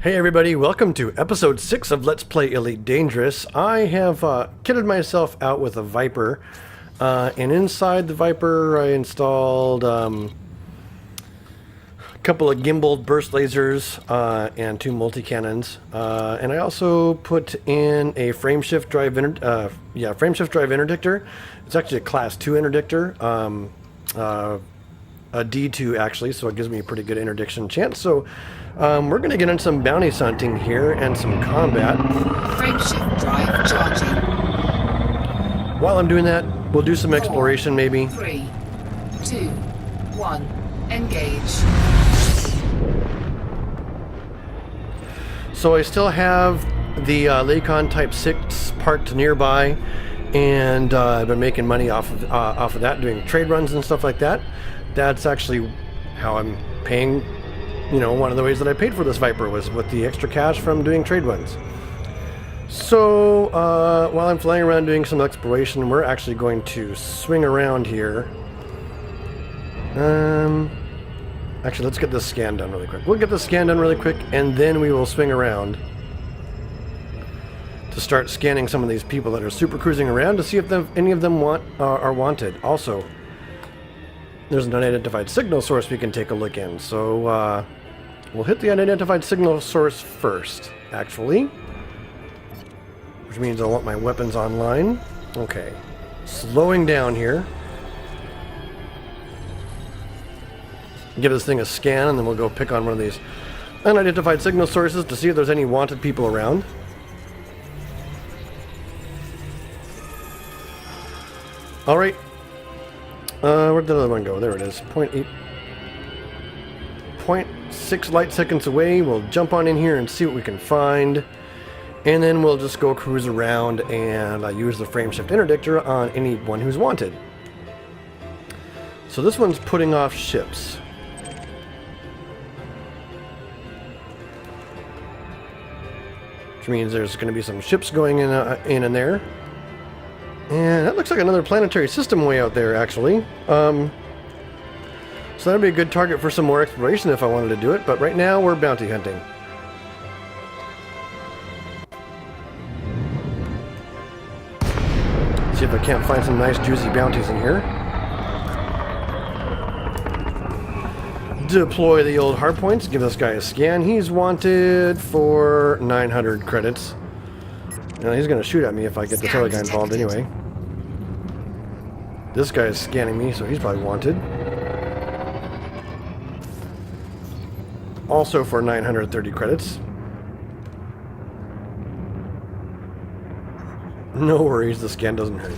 Hey everybody, welcome to episode 6 of Let's Play Elite Dangerous. I have kitted myself out with a Viper, and inside the Viper I installed a couple of gimbaled burst lasers and 2 multi-cannons, and I also put in a frameshift drive interdictor. It's actually a class 2 interdictor, a D2 actually, so it gives me a pretty good interdiction chance. So we're going to get into some bounty hunting here and some combat. Frameshift drive charging. While I'm doing that, we'll do some exploration maybe. 3, 2, 1, engage. So I still have the Lakon Type 6 parked nearby, and I've been making money off of that, doing trade runs and stuff like that. That's actually how I'm paying. You know, one of the ways that I paid for this Viper was with the extra cash from doing trade runs. So, while I'm flying around doing some exploration, we're actually going to swing around here. Actually, let's get this scan done really quick. We'll get this scan done really quick, and then we will swing around to start scanning some of these people that are super cruising around to see if any of them are wanted. Also, there's an unidentified signal source we can take a look in. So, we'll hit the unidentified signal source first, actually. Which means I want my weapons online. Okay. Slowing down here. Give this thing a scan, and then we'll go pick on one of these unidentified signal sources to see if there's any wanted people around. Alright. Where'd the other one go? There it is. 0.6 light seconds away. We'll jump on in here and see what we can find. And then we'll just go cruise around and use the frameshift interdictor on anyone who's wanted. So this one's putting off ships. Which means there's going to be some ships going in and there. And that looks like another planetary system way out there, actually. So that'd be a good target for some more exploration if I wanted to do it, but right now we're bounty hunting. See if I can't find some nice juicy bounties in here. Deploy the old hardpoints, give this guy a scan. He's wanted for 900 credits. Now he's going to shoot at me if I get this other guy involved anyway. This guy is scanning me, so he's probably wanted. Also for 930 credits. No worries, the scan doesn't hurt.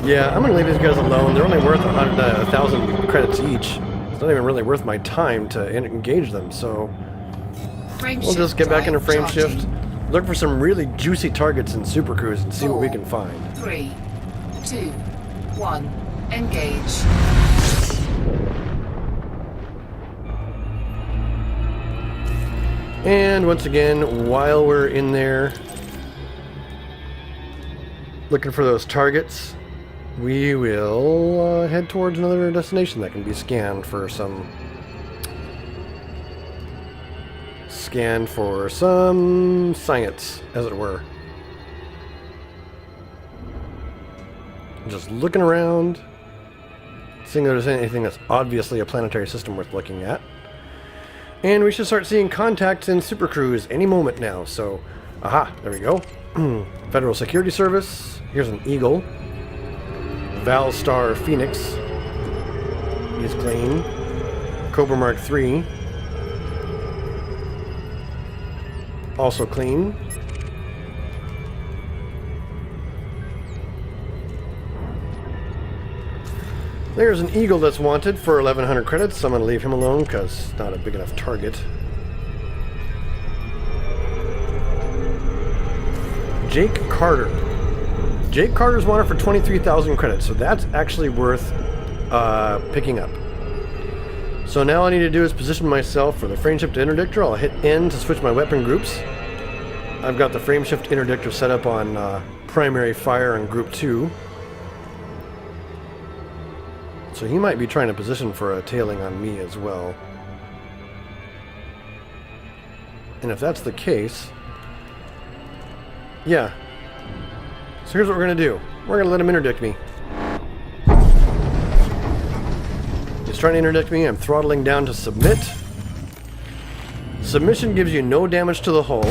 Yeah, I'm going to leave these guys alone. They're only worth 1,000 credits each. It's not even really worth my time to engage them, so we'll just get back into frameshift. Look for some really juicy targets in Super Cruise and see what we can find. 3, 2, 1, engage. And once again, while we're in there looking for those targets, we will head towards another destination that can be scanned for some science, as it were. Just looking around, seeing if there's anything that's obviously a planetary system worth looking at. And we should start seeing contacts in Super Cruise any moment now. So, aha, there we go. Federal Security Service. Here's an Eagle. Valstar Phoenix. He's clean. Cobra Mark III. Also clean. There's an Eagle that's wanted for 1,100 credits. I'm going to leave him alone because it's not a big enough target. Jake Carter. Jake Carter's wanted for 23,000 credits, so that's actually worth picking up. So now all I need to do is position myself for the frameshift interdictor. I'll hit N to switch my weapon groups. I've got the frameshift interdictor set up on primary fire in group 2. So he might be trying to position for a tailing on me as well. And if that's the case, yeah. So here's what we're going to do. We're going to let him interdict me. He's trying to interdict me. I'm throttling down to submit. Submission gives you no damage to the hull.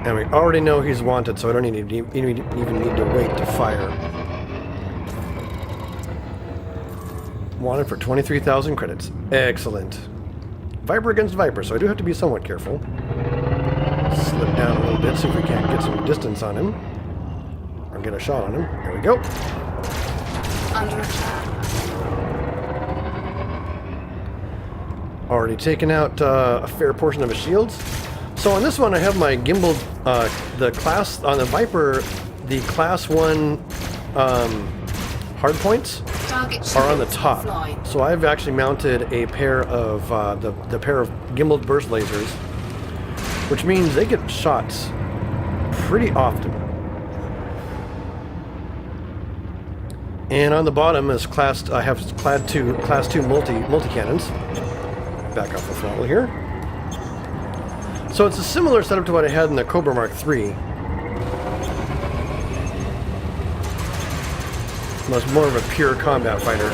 And we already know he's wanted, so I don't even need to wait to fire. Wanted for 23,000 credits. Excellent. Viper against Viper, so I do have to be somewhat careful. Slip down a little bit, see if we can't get some distance on him. Or get a shot on him. There we go. Under attack. Already taken out a fair portion of his shields. So on this one, I have my gimbal, the class, on the Viper, the class 1 hard points are on the top. So I've actually mounted a pair of, the pair of gimbaled burst lasers, which means they get shots pretty often. And on the bottom is I have class 2 multi-cannons. Back off the throttle here. So it's a similar setup to what I had in the Cobra Mark III. It was more of a pure combat fighter.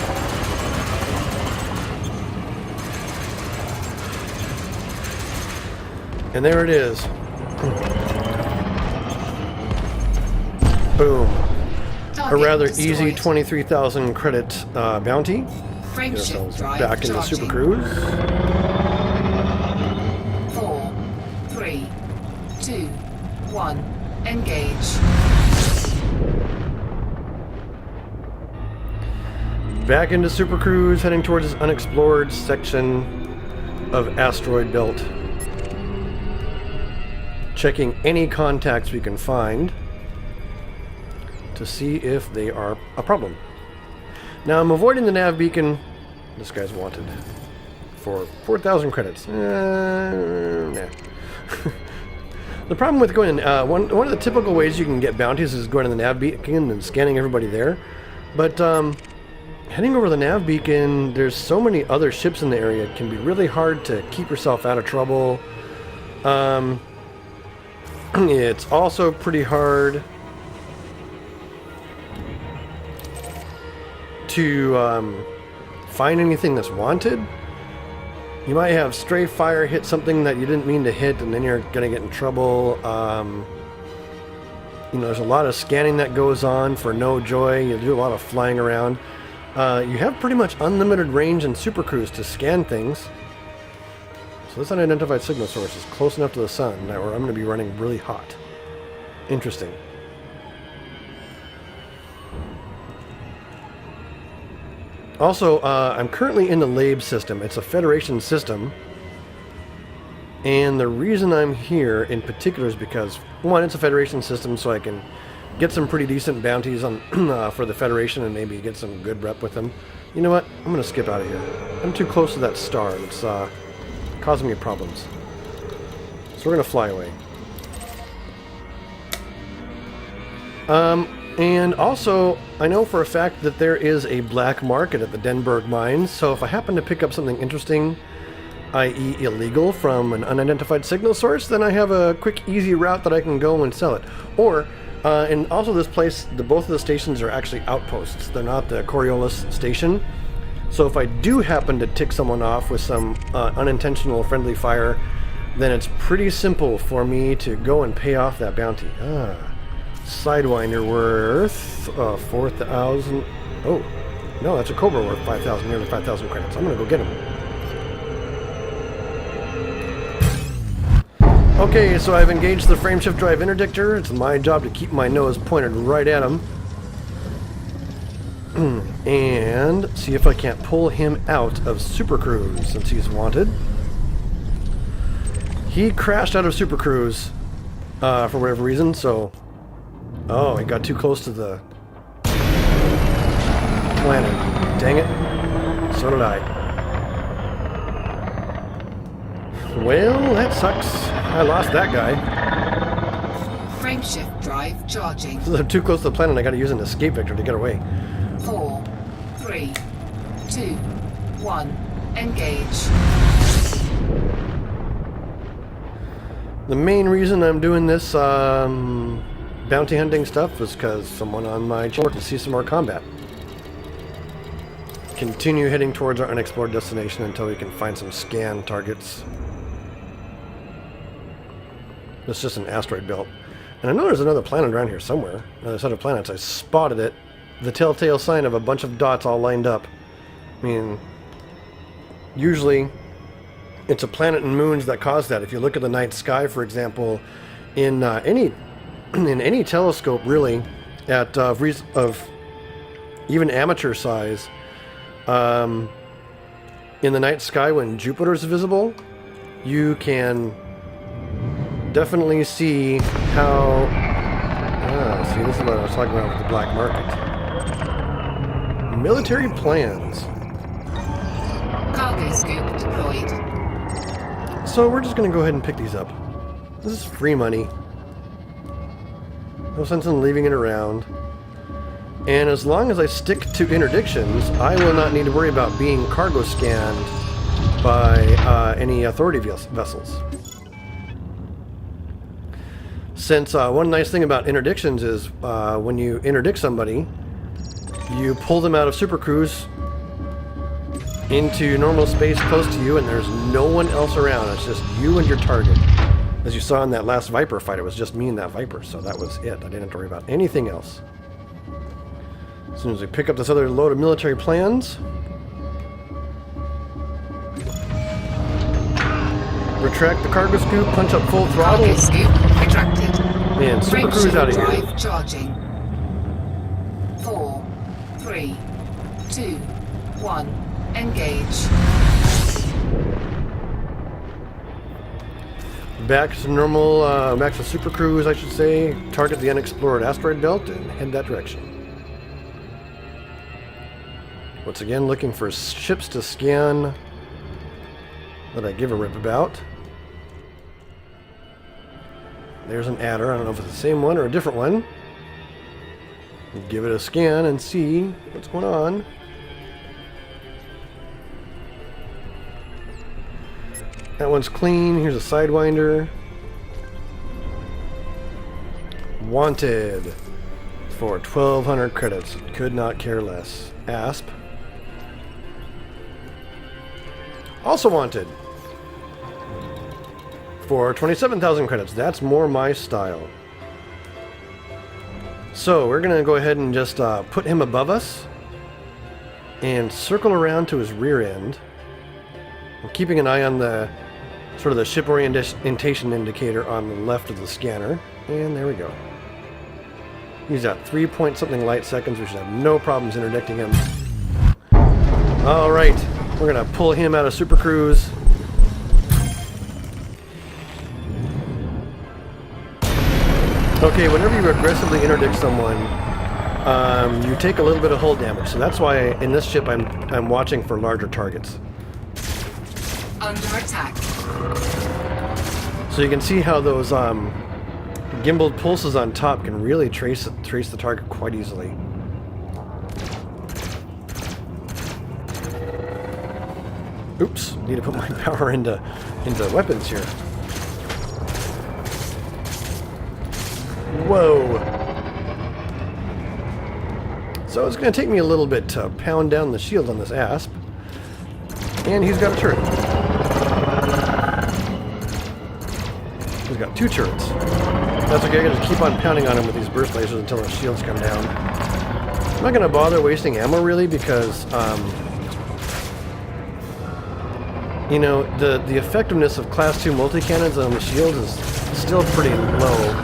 And there it is. Boom. A rather easy 23,000 credit bounty. Get ourselves back into Super Cruise. 4, 3, 2, 1, engage. Back into Super Cruise, heading towards this unexplored section of asteroid belt. Checking any contacts we can find to see if they are a problem. Now I'm avoiding the nav beacon. This guy's wanted for 4,000 credits. Nah. The problem with going in, one of the typical ways you can get bounties is going to the nav beacon and scanning everybody there. But heading over the nav beacon, there's so many other ships in the area, it can be really hard to keep yourself out of trouble. It's also pretty hard to find anything that's wanted. You might have stray fire hit something that you didn't mean to hit, and then you're going to get in trouble. You know, there's a lot of scanning that goes on for no joy. You do a lot of flying around. You have pretty much unlimited range in Super Cruise to scan things. So this unidentified signal source is close enough to the sun that I'm going to be running really hot. Interesting. Also, I'm currently in the Labe system. It's a Federation system. And the reason I'm here in particular is because, one, it's a Federation system, so I can get some pretty decent bounties on for the Federation and maybe get some good rep with them. You know what? I'm going to skip out of here. I'm too close to that star. It's causing me problems. So we're going to fly away. And also, I know for a fact that there is a black market at the Denberg mines, so if I happen to pick up something interesting, i.e. illegal, from an unidentified signal source, then I have a quick, easy route that I can go and sell it. Or, and also this place, both of the stations are actually outposts. They're not the Coriolis station. So if I do happen to tick someone off with some unintentional friendly fire, then it's pretty simple for me to go and pay off that bounty. Sidewinder worth 4,000. Oh, no, that's a Cobra worth 5,000, nearly 5,000 credits. I'm going to go get him. Okay, so I've engaged the frameshift drive interdictor. It's my job to keep my nose pointed right at him. And see if I can't pull him out of Super Cruise since he's wanted. He crashed out of Super Cruise for whatever reason, so... Oh, he got too close to the planet. Dang it. So did I. Well, that sucks. I lost that guy. Frameshift drive charging. So I'm too close to the planet, I gotta use an escape vector to get away. 4, 3, 2, 1, engage. The main reason I'm doing this bounty hunting stuff is because someone on my channel to see some more combat. Continue heading towards our unexplored destination until we can find some scan targets. It's just an asteroid belt. And I know there's another planet around here somewhere. Another set of planets. I spotted it. The telltale sign of a bunch of dots all lined up. I mean, usually it's a planet and moons that cause that. If you look at the night sky, for example, in any telescope, really, at of even amateur size, in the night sky when Jupiter is visible, you can definitely see how. See, this is what I was talking about with the black market. Military plans. Cargo scoop deployed. So we're just going to go ahead and pick these up. This is free money. No sense in leaving it around. And as long as I stick to interdictions, I will not need to worry about being cargo scanned by any authority vessels. Since one nice thing about interdictions is when you interdict somebody, you pull them out of supercruise into normal space close to you, and there's no one else around. It's just you and your target. As you saw in that last Viper fight, it was just me and that Viper, so that was it. I didn't have to worry about anything else. As soon as we pick up this other load of military plans, retract the cargo scoop, punch up full throttle, Cargo scoop retracted. and supercruise out of here. Drive charging. 4, 3, 2, 1, engage. Back to normal, back to supercruise, I should say. Target the unexplored asteroid belt and head that direction. Once again, looking for ships to scan that I give a rip about. There's an adder. I don't know if it's the same one or a different one. Give it a scan and see what's going on. That one's clean. Here's a Sidewinder. Wanted for 1,200 credits. Could not care less. Asp. Also wanted for 27,000 credits. That's more my style. So we're going to go ahead and just put him above us and circle around to his rear end. I'm keeping an eye on the sort of the ship orientation indicator on the left of the scanner. And there we go. He's at 3-point-something light seconds. We should have no problems interdicting him. All right. We're going to pull him out of supercruise. Okay, whenever you aggressively interdict someone, you take a little bit of hull damage. So that's why in this ship I'm watching for larger targets. Under attack. So you can see how those gimbaled pulses on top can really trace the target quite easily. Oops, need to put my power into weapons here. Whoa. So it's going to take me a little bit to pound down the shield on this Asp. And he's got a turret. He's got 2 turrets. That's okay, I gotta just keep on pounding on him with these burst lasers until his shields come down. I'm not gonna bother wasting ammo really because, you know, the effectiveness of Class 2 multi-cannons on the shield is still pretty low.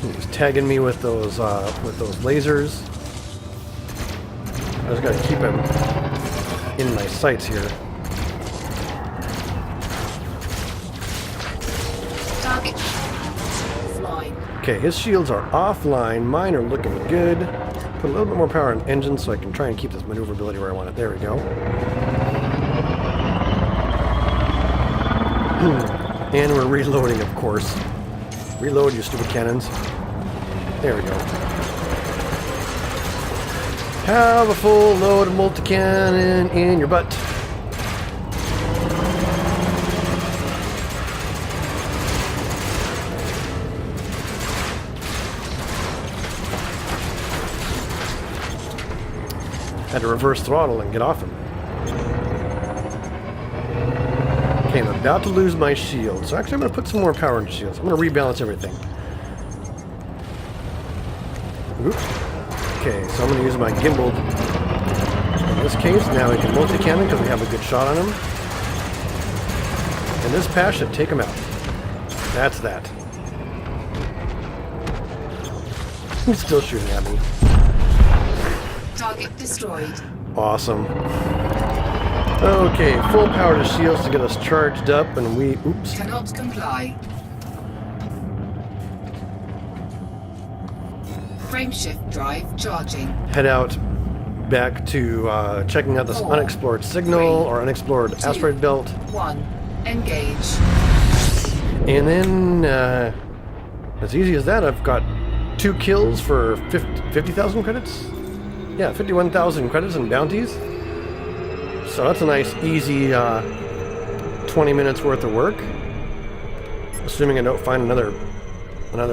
He's tagging me with those lasers. I just gotta keep him in my sights here. Target offline. Okay, his shields are offline. Mine are looking good. Put a little bit more power on engine so I can try and keep this maneuverability where I want it. There we go. And we're reloading, of course. Reload, you stupid cannons. There we go. Have a full load of multi-cannon in your butt. Had to reverse throttle and get off him. Okay, I'm about to lose my shield. So actually I'm going to put some more power in shields. I'm going to rebalance everything. Oops. Okay, so I'm going to use my gimbal. In this case, now we can multi-cannon because we have a good shot on him. And this pass should take him out. That's that. He's still shooting at me. Target destroyed. Awesome. Okay, full power to shields to get us charged up, and we... Oops. Cannot comply. Frameshift drive charging. Head out back to checking out this 4, unexplored signal 3, or unexplored 2, asteroid belt. 1. Engage. And then, as easy as that, I've got 2 kills for 50,000 credits? Yeah, 51,000 credits and bounties. So that's a nice, easy 20 minutes worth of work. Assuming I don't find another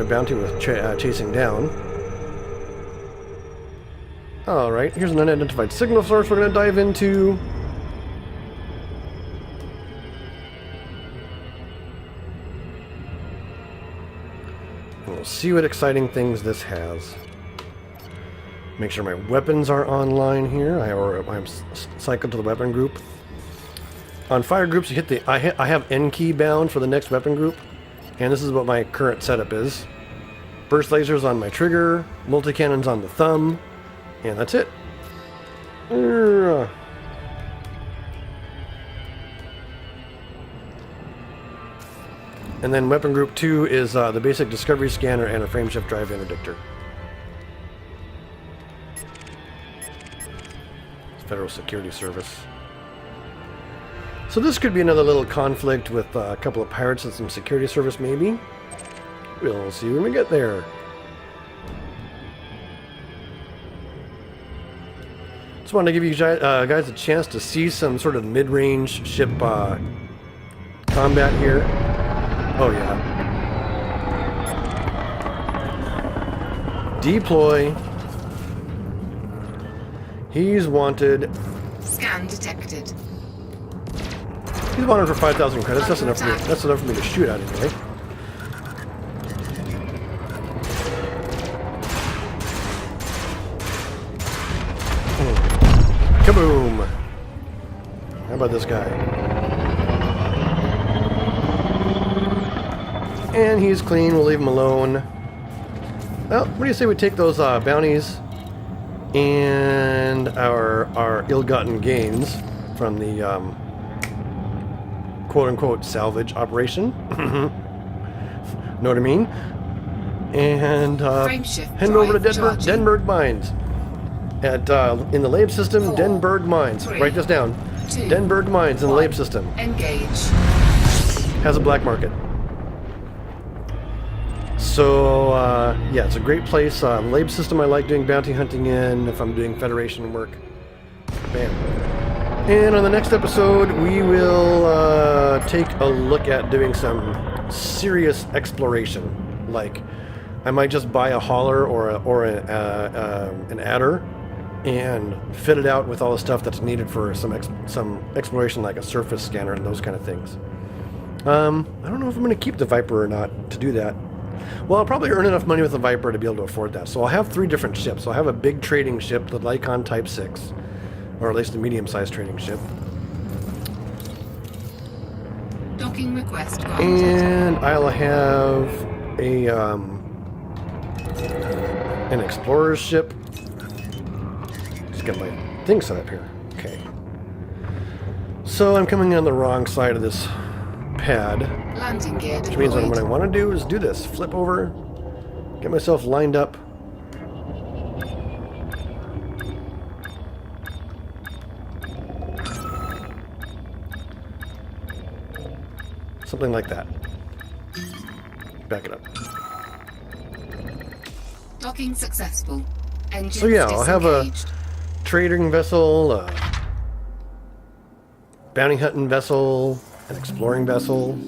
bounty with chasing down. Alright, here's an unidentified signal source we're going to dive into. And we'll see what exciting things this has. Make sure my weapons are online here. I'm cycled to the weapon group. On fire groups, you hit the... I have N key bound for the next weapon group. And this is what my current setup is. Burst lasers on my trigger, multi-cannons on the thumb, and that's it. And then weapon group 2 is the basic discovery scanner and a frameshift drive interdictor. Federal Security Service. So this could be another little conflict with a couple of pirates and some security service, maybe. We'll see when we get there. Just wanted to give you guys a chance to see some sort of mid-range ship combat here. Oh yeah. Deploy. He's wanted. Scan detected. He's wanted for 5,000 credits. That's enough for me. That's enough for me to shoot at anyway. Kaboom! How about this guy? And he's clean. We'll leave him alone. Well, what do you say we take those bounties and our ill-gotten gains from the quote-unquote salvage operation? Know what I mean? And head over to Denberg Mines. At in the Labe system, 4, Denberg Mines. 3, Write this down. 2, Denberg Mines in the 1. Labe system. Engage. Has a black market. So, yeah, it's a great place. Labe system I like doing bounty hunting in if I'm doing Federation work. Bam. And on the next episode, we will take a look at doing some serious exploration. Like, I might just buy a hauler or an adder and fit it out with all the stuff that's needed for some exploration, like a surface scanner and those kind of things. I don't know if I'm going to keep the Viper or not to do that. Well, I'll probably earn enough money with the Viper to be able to afford that. So I'll have 3 different ships. I'll have a big trading ship, the Lycon Type 6, or at least a medium-sized trading ship. Docking request granted. And I'll have an explorer's ship. Just get my thing set up here. Okay. So I'm coming on the wrong side of this pad. Landing gear Which means deployed. what I want to do is do this. Flip over. Get myself lined up. Something like that. Back it up. Docking successful. Engines So yeah, I'll have a disengaged. trading vessel, bounty hunting vessel, an exploring vessel.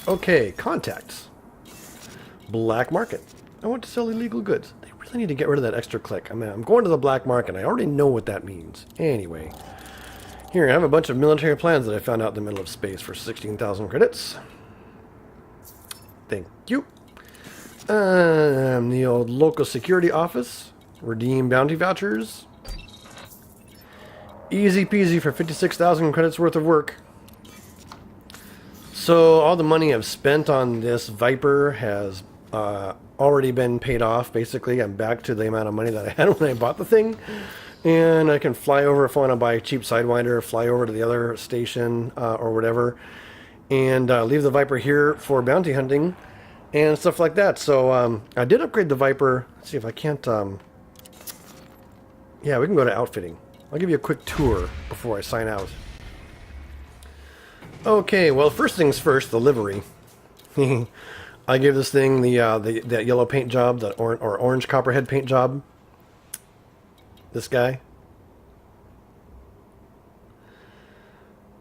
Okay, contacts. Black market. I want to sell illegal goods. They really need to get rid of that extra click. I mean, I'm going to the black market. I already know what that means. Anyway. Here, I have a bunch of military plans that I found out in the middle of space for 16,000 credits. Thank you. The old local security office. Redeem bounty vouchers. Easy peasy for 56,000 credits worth of work. So all the money I've spent on this Viper has already been paid off. Basically, I'm back to the amount of money that I had when I bought the thing. And I can fly over if I want to buy a cheap Sidewinder, fly over to the other station or whatever. And leave the Viper here for bounty hunting and stuff like that. So I did upgrade the Viper. Let's see if I can't... yeah, we can go to outfitting. I'll give you a quick tour before I sign out. Okay, well, first things first, the livery. I gave this thing that yellow paint job, that orange copperhead paint job. This guy.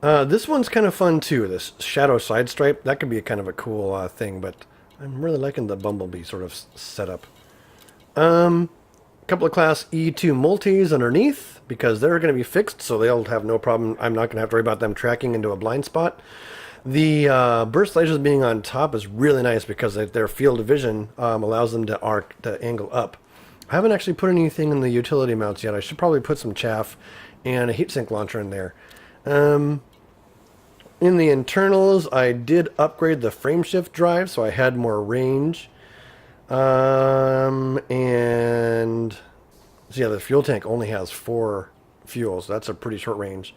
This one's kind of fun too. This shadow side stripe. That could be a kind of a cool thing, but I'm really liking the Bumblebee sort of setup. Couple of Class E2 multis underneath, because they're going to be fixed, so they'll have no problem. I'm not going to have to worry about them tracking into a blind spot. The burst lasers being on top is really nice because their field of vision allows them to angle up. I haven't actually put anything in the utility mounts yet. I should probably put some chaff and a heatsink launcher in there. In the internals, I did upgrade the frameshift drive, so I had more range. And so yeah, the fuel tank only has 4 fuels. That's a pretty short range.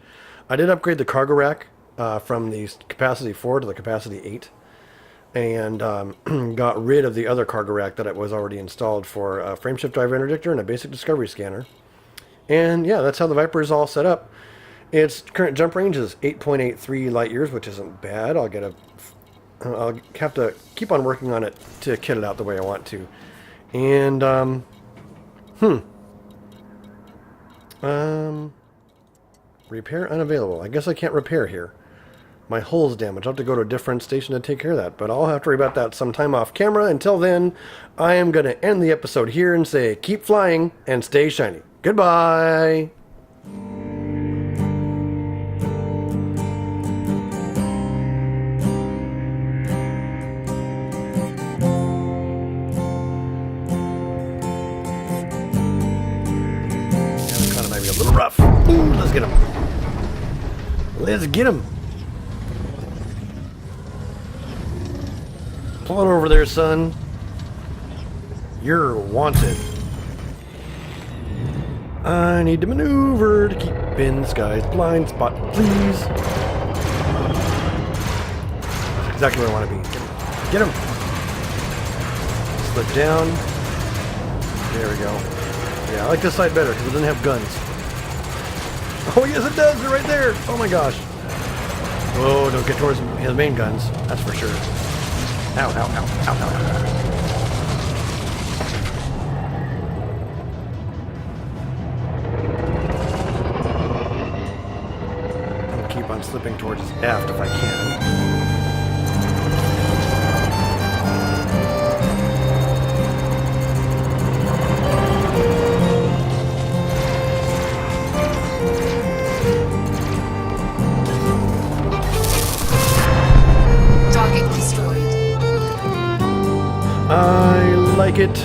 I did upgrade the cargo rack from the capacity 4 to the capacity 8. And got rid of the other cargo rack that it was already installed for a frameshift drive interdictor and a basic discovery scanner. And yeah, that's how the Viper is all set up. Its current jump range is 8.83 light years, which isn't bad. I'll have to keep on working on it to kit it out the way I want to. And repair unavailable. I guess I can't repair here. My hull's damaged. I'll have to go to a different station to take care of that. But I'll have to worry about that sometime off camera. Until then, I am going to end the episode here and say, keep flying and stay shiny. Goodbye! That kind of might be a little rough. Ooh, let's get him. Let's get him. Pull on over there, son. You're wanted. I need to maneuver to keep in the sky's blind spot, please. That's exactly where I want to be. Get him. Slip down. There we go. Yeah, I like this side better because it doesn't have guns. Oh, yes, it does. They're right there. Oh, my gosh. Oh, don't get towards his main guns. That's for sure. Ow, ow, ow, ow, ow, ow. I'll keep on slipping towards his aft if I can. Target destroyed. I like it.